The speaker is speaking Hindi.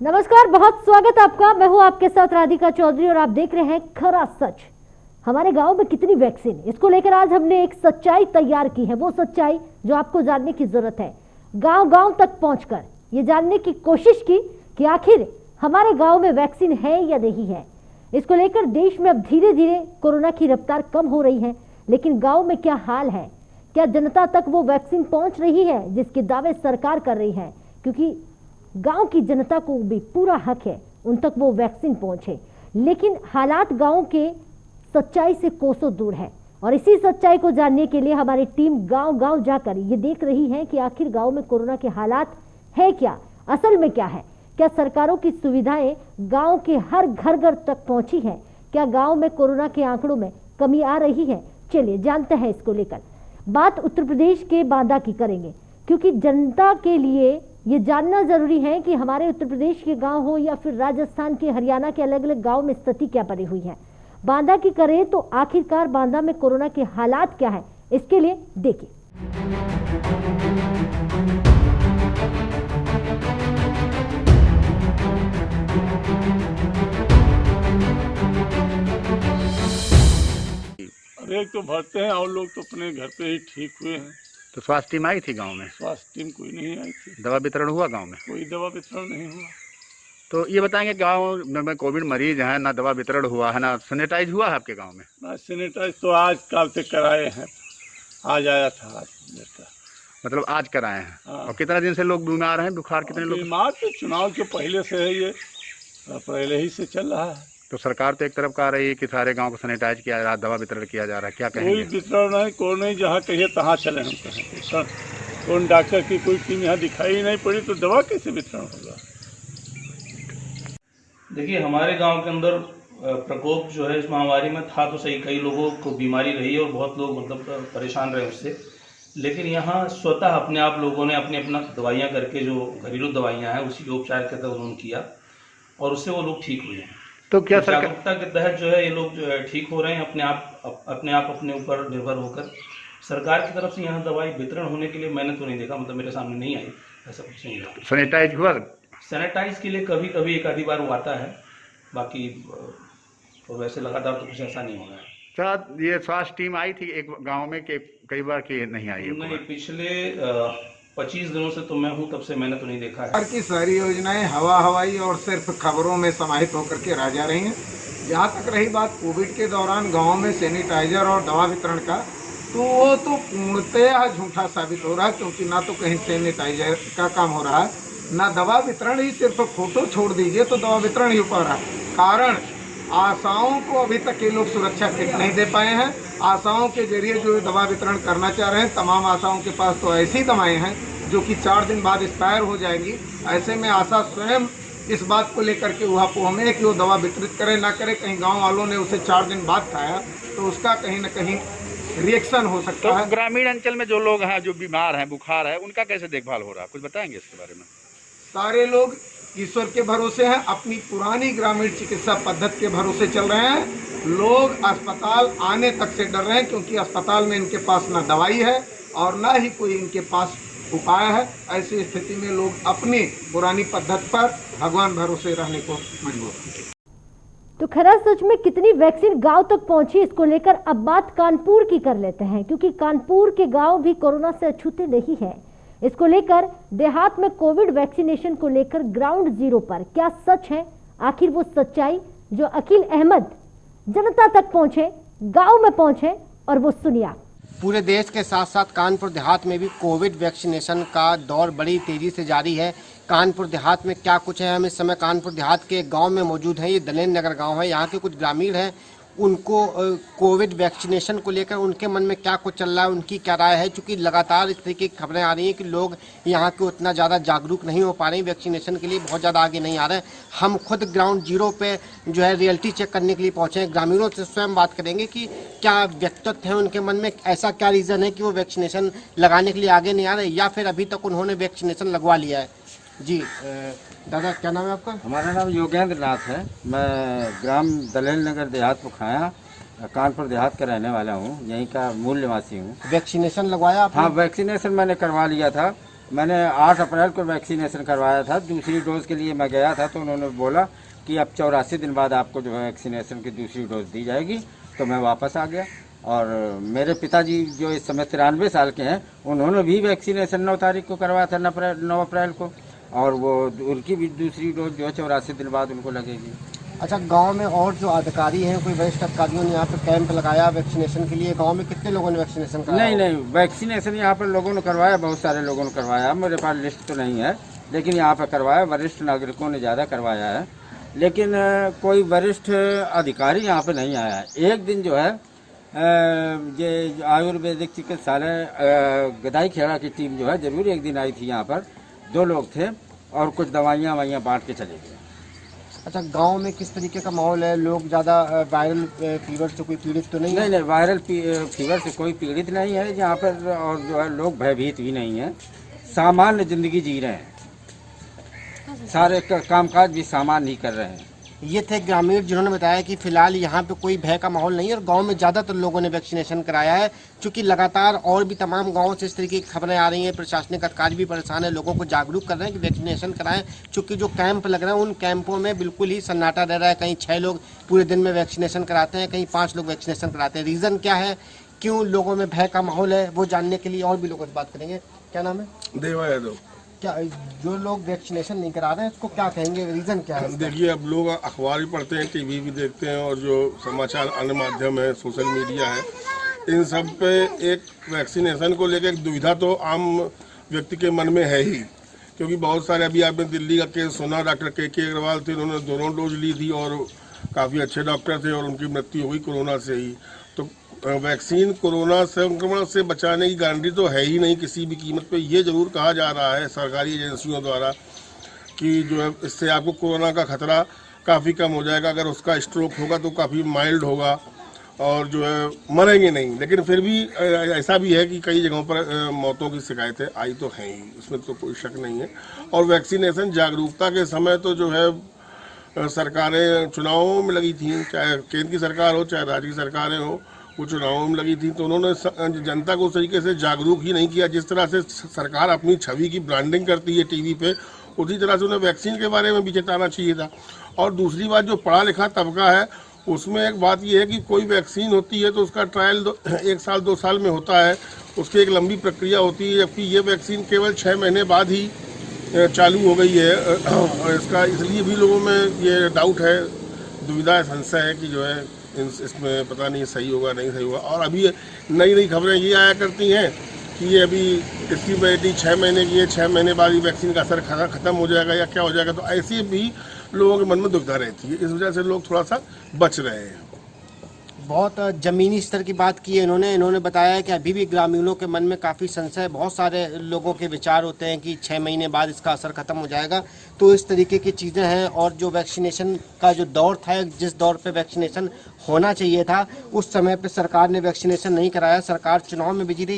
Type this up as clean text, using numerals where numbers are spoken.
नमस्कार, बहुत स्वागत आपका। मैं हूं आपके साथ राधिका चौधरी और आप देख रहे हैं खरा सच। हमारे गांव में कितनी वैक्सीन, इसको लेकर आज हमने एक सच्चाई तैयार की है। वो सच्चाई जो आपको जानने की जरूरत है। गांव गांव तक पहुंचकर ये जानने की कोशिश की कि आखिर हमारे गांव में वैक्सीन है या नहीं है। इसको लेकर देश में अब धीरे धीरे कोरोना की रफ्तार कम हो रही है, लेकिन गाँव में क्या हाल है? क्या जनता तक वो वैक्सीन पहुंच रही है जिसके दावे सरकार कर रही है? क्योंकि गांव की जनता को भी पूरा हक है उन तक वो वैक्सीन पहुंचे, लेकिन हालात गांव के सच्चाई से कोसों दूर है। और इसी सच्चाई को जानने के लिए हमारी टीम गांव गांव जाकर ये देख रही है कि आखिर गांव में कोरोना के हालात है क्या, असल में क्या है। क्या सरकारों की सुविधाएं गांव के हर घर घर तक पहुंची है? क्या गांव में कोरोना के आंकड़ों में कमी आ रही है? चलिए जानते हैं। इसको लेकर बात उत्तर प्रदेश के बांदा की करेंगे, क्योंकि जनता के लिए ये जानना जरूरी है कि हमारे उत्तर प्रदेश के गांव हो या फिर राजस्थान के, हरियाणा के अलग अलग गांव में स्थिति क्या बनी हुई है। बांदा की करें तो आखिरकार बांदा में कोरोना के हालात क्या है, इसके लिए देखिए। अरे एक तो भरते हैं और लोग तो अपने घर पे ही ठीक हुए हैं। तो स्वास्थ्य टीम आई थी गांव में? स्वास्थ्य टीम कोई नहीं आई थी। दवा वितरण हुआ गांव में? कोई दवा वितरण नहीं हुआ। तो ये बताएंगे गांव में कोविड मरीज हैं, ना दवा वितरण हुआ है, ना सैनिटाइज हुआ है आपके गांव में? ना सैनिटाइज तो आज काल से कराए हैं, आज आया था आज लड़का। मतलब आज कराए हैं? हाँ। और कितना दिन से लोग बीमार हैं? बुखार कितने लोग? बीमार तो चुनाव के पहले से है, ये पहले ही से चल रहा है। तो सरकार तो एक तरफ कह रही है कि सारे गांव को सैनिटाइज किया जा रहा है, दवा वितरण किया जा रहा है, क्या कोई कहेंगे? वितरण नहीं, कोई नहीं, जहाँ कहिए तहाँ चले हम कहें। कौन डॉक्टर की कोई टीम यहाँ दिखाई ही नहीं पड़ी, तो दवा कैसे वितरण होगा? देखिए, हमारे गांव के अंदर प्रकोप जो है इस महामारी में था तो सही, कई लोगों को बीमारी रही और बहुत लोग मतलब परेशान रहे उससे। लेकिन यहाँ स्वतः अपने आप लोगों ने अपना दवाइयाँ करके, जो घरेलू दवाइयाँ हैं उसी के उपचार के तहत उन्होंने किया और उससे वो लोग ठीक हुए हैं। तो क्या जागरूकता के तहत जो है ये लोग ठीक हो रहे हैं अपने ऊपर निर्भर होकर। सरकार की तरफ से यहाँ दवाई वितरण होने के लिए मैंने तो नहीं देखा, मतलब मेरे सामने नहीं आई, ऐसा कुछ नहीं हुआ। सैनिटाइज हुआ? सैनिटाइज के लिए कभी कभी एक आधी बार वो आता है, बाकी तो वैसे लगातार तो कुछ ऐसा नहीं हो रहा है। अच्छा, ये स्वास्थ्य टीम आई थी एक गाँव में कि कई बार की नहीं आई है? नहीं, पिछले 25 दिनों से तो मैं हूँ, तब से मैंने तो नहीं देखा है। सरकार की सारी योजनाएं हवाई और सिर्फ खबरों में समाहित होकर के रह जा रही हैं। जहाँ तक रही बात कोविड के दौरान गांव में सैनिटाइजर और दवा वितरण का, तो वो तो पूर्णतः झूठा साबित हो रहा है, क्योंकि ना तो कहीं सैनिटाइजर का काम हो रहा है, ना दवा वितरण ही। सिर्फ फोटो छोड़ दीजिए तो दवा वितरण ही हो पा रहा है। कारण आशाओं को अभी तक ये लोग सुरक्षा किट नहीं दे पाए हैं। आशाओं के जरिए जो दवा वितरण करना चाह रहे हैं, तमाम आशाओं के पास तो ऐसी दवाएं हैं जो कि 4 दिन बाद एक्सपायर हो जाएंगी। ऐसे में आशा स्वयं इस बात को लेकर के उहापोह में कि वो दवा वितरित करे ना करे, कहीं गांव वालों ने उसे 4 दिन बाद खाया तो उसका कहीं ना कहीं रिएक्शन हो सकता है। तो ग्रामीण अंचल में जो लोग हैं, जो बीमार हैं, बुखार है, उनका कैसे देखभाल हो रहा है, कुछ बताएंगे इसके बारे में? सारे लोग ईश्वर के भरोसे हैं, अपनी पुरानी ग्रामीण चिकित्सा पद्धति के भरोसे चल रहे हैं। लोग अस्पताल आने तक से डर रहे हैं, क्योंकि अस्पताल में इनके पास ना दवाई है और ना ही कोई इनके पास उपाय है। ऐसी स्थिति में लोग अपनी पुरानी पद्धति पर भगवान भरोसे रहने को मजबूर हैं। तो खरा सच में कितनी वैक्सीन गांव तक पहुंची, इसको लेकर अब बात कानपुर की कर लेते हैं, क्योंकि कानपुर के गांव भी कोरोना से अछूते नहीं है। इसको लेकर देहात में कोविड वैक्सीनेशन को लेकर ग्राउंड जीरो पर क्या सच है? आखिर वो सच्चाई जो अकील अहमद जनता तक पहुंचे, गांव में पहुंचे, और वो सुनिए। पूरे देश के साथ साथ कानपुर देहात में भी कोविड वैक्सीनेशन का दौर बड़ी तेजी से जारी है। कानपुर देहात में क्या कुछ है, हम इस समय कानपुर देहात के एक गांव में मौजूद हैं। ये दलेन नगर गांव है। यहाँ के कुछ ग्रामीण हैं, उनको कोविड वैक्सीनेशन को लेकर उनके मन में क्या कुछ चल रहा है, उनकी क्या राय है। चूँकि लगातार इस तरीके की खबरें आ रही हैं कि लोग यहाँ के उतना ज़्यादा जागरूक नहीं हो पा रहे हैं, वैक्सीनेशन के लिए बहुत ज़्यादा आगे नहीं आ रहे हैं। हम खुद ग्राउंड जीरो पे जो है रियलिटी चेक करने के लिए पहुँचे हैं। ग्रामीणों से स्वयं बात करेंगे कि क्या व्यक्तित्व है उनके मन में, ऐसा क्या रीज़न है कि वो वैक्सीनेशन लगाने के लिए आगे नहीं आ रहे, या फिर अभी तक उन्होंने वैक्सीनेशन लगवा लिया है। जी दादा, क्या नाम है आपका? हमारा नाम योगेंद्र नाथ है। मैं ग्राम दलेल नगर देहात पुखाया कानपुर देहात का रहने वाला हूँ, यहीं का मूल निवासी हूँ। वैक्सीनेशन लगवाया आपने? हाँ, वैक्सीनेशन मैंने करवा लिया था मैंने 8 अप्रैल को वैक्सीनेशन करवाया था। दूसरी डोज के लिए मैं गया था तो उन्होंने बोला कि अब 84 दिन बाद आपको जो है वैक्सीनेशन की दूसरी डोज दी जाएगी। तो मैं वापस आ गया। और मेरे पिताजी जो इस समय 93 साल के हैं, उन्होंने भी वैक्सीनेशन 9 तारीख को करवाया था, 9 अप्रैल को, और वो उनकी भी दूसरी डोज जो है 84 दिन बाद उनको लगेगी। अच्छा, गांव में और जो अधिकारी हैं, कोई वरिष्ठ अधिकारियों ने यहाँ पे कैंप लगाया वैक्सीनेशन के लिए? गांव में कितने लोगों ने वैक्सीनेशन कराया? नहीं, वैक्सीनेशन यहाँ पर लोगों ने करवाया, बहुत सारे लोगों ने करवाया। मेरे पास लिस्ट तो नहीं है, लेकिन यहाँ पर करवाया। वरिष्ठ नागरिकों ने ज़्यादा करवाया है, लेकिन कोई वरिष्ठ अधिकारी यहाँ पर नहीं आया है। एक दिन जो है ये आयुर्वेदिक चिकित्सालय गदाई खेड़ा की टीम जो है जरूर एक दिन आई थी यहाँ पर। 2 लोग थे और कुछ दवाइयाँ बांट के चले गए। अच्छा, गांव में किस तरीके का माहौल है? लोग ज़्यादा वायरल फीवर से कोई पीड़ित तो नहीं है? नहीं, वायरल फीवर से कोई पीड़ित नहीं है यहाँ पर, और जो है लोग भयभीत भी नहीं है, सामान्य जिंदगी जी रहे हैं, सारे कामकाज भी सामान्य ही कर रहे हैं। ये थे ग्रामीण जिन्होंने बताया कि फिलहाल यहाँ पे कोई भय का माहौल नहीं है और गांव में ज़्यादातर लोगों ने वैक्सीनेशन कराया है। चूँकि लगातार और भी तमाम गांवों से इस तरीके की खबरें आ रही हैं, प्रशासनिक अधिकारी भी परेशान है, लोगों को जागरूक कर रहे हैं कि वैक्सीनेशन कराएं। चूँकि जो कैंप लग रहे हैं उन कैंपों में बिल्कुल ही सन्नाटा रह रहा है। कहीं 6 लोग पूरे दिन में वैक्सीनेशन कराते हैं, कहीं 5 लोग वैक्सीनेशन कराते हैं। रीज़न क्या है, क्यों लोगों में भय का माहौल है, वो जानने के लिए और भी लोगों से बात करेंगे। क्या नाम है? देवा यादव। क्या जो लोग वैक्सीनेशन नहीं करा रहे हैं इसको क्या कहेंगे, रीज़न क्या है? देखिए, अब लोग अखबार भी पढ़ते हैं, टीवी भी देखते हैं, और जो समाचार अन्य माध्यम है, सोशल मीडिया है, इन सब पे एक वैक्सीनेशन को लेकर एक दुविधा तो आम व्यक्ति के मन में है ही। क्योंकि बहुत सारे, अभी आपने दिल्ली का केस सुना, डॉक्टर के अग्रवाल थे, उन्होंने दोनों डोज ली थी और काफ़ी अच्छे डॉक्टर थे और उनकी मृत्यु हुई कोरोना से ही। तो वैक्सीन कोरोना संक्रमण से बचाने की गारंटी तो है ही नहीं किसी भी कीमत पे। ये जरूर कहा जा रहा है सरकारी एजेंसियों द्वारा कि जो है इससे आपको कोरोना का खतरा काफ़ी कम हो जाएगा, अगर उसका स्ट्रोक होगा तो काफ़ी माइल्ड होगा और जो है मरेंगे नहीं। लेकिन फिर भी ऐसा भी है कि कई जगहों पर मौतों की शिकायतें आई तो हैं ही, उसमें तो कोई शक नहीं है। और वैक्सीनेशन जागरूकता के समय तो जो है सरकारें चुनावों में लगी थी, चाहे केंद्र की सरकार हो चाहे राज्य की सरकारें हो, वो चुनावों में लगी थी, तो उन्होंने जनता को उस तरीके से जागरूक ही नहीं किया। जिस तरह से सरकार अपनी छवि की ब्रांडिंग करती है टीवी पे, उसी तरह से उन्हें वैक्सीन के बारे में भी चेताना चाहिए था। और दूसरी बात, जो पढ़ा लिखा तबका है उसमें एक बात ये है कि कोई वैक्सीन होती है तो उसका ट्रायल 1 साल 2 साल में होता है, उसकी एक लंबी प्रक्रिया होती है, जबकि ये वैक्सीन केवल 6 महीने बाद ही चालू हो गई है। और इसका इसलिए भी लोगों में ये डाउट है, दुविधा है, संशय है कि जो है इसमें पता नहीं सही होगा नहीं सही होगा। और अभी नई खबरें ये आया करती हैं कि ये अभी इसकी वैलिडिटी 6 महीने की है, 6 महीने बाद ही वैक्सीन का असर खत्म हो जाएगा या क्या हो जाएगा। तो ऐसी भी लोगों के मन में दुविधा रहती है, इस वजह से लोग थोड़ा सा बच रहे हैं। बहुत ज़मीनी स्तर की बात की है इन्होंने बताया कि अभी भी ग्रामीणों के मन में काफ़ी संशय, बहुत सारे लोगों के विचार होते हैं कि 6 महीने बाद इसका असर ख़त्म हो जाएगा। तो इस तरीके की चीज़ें हैं। और जो वैक्सीनेशन का जो दौर था, जिस दौर पे वैक्सीनेशन होना चाहिए था, उस समय पे सरकार ने वैक्सीनेशन नहीं कराया। सरकार चुनाव में बिजी रही।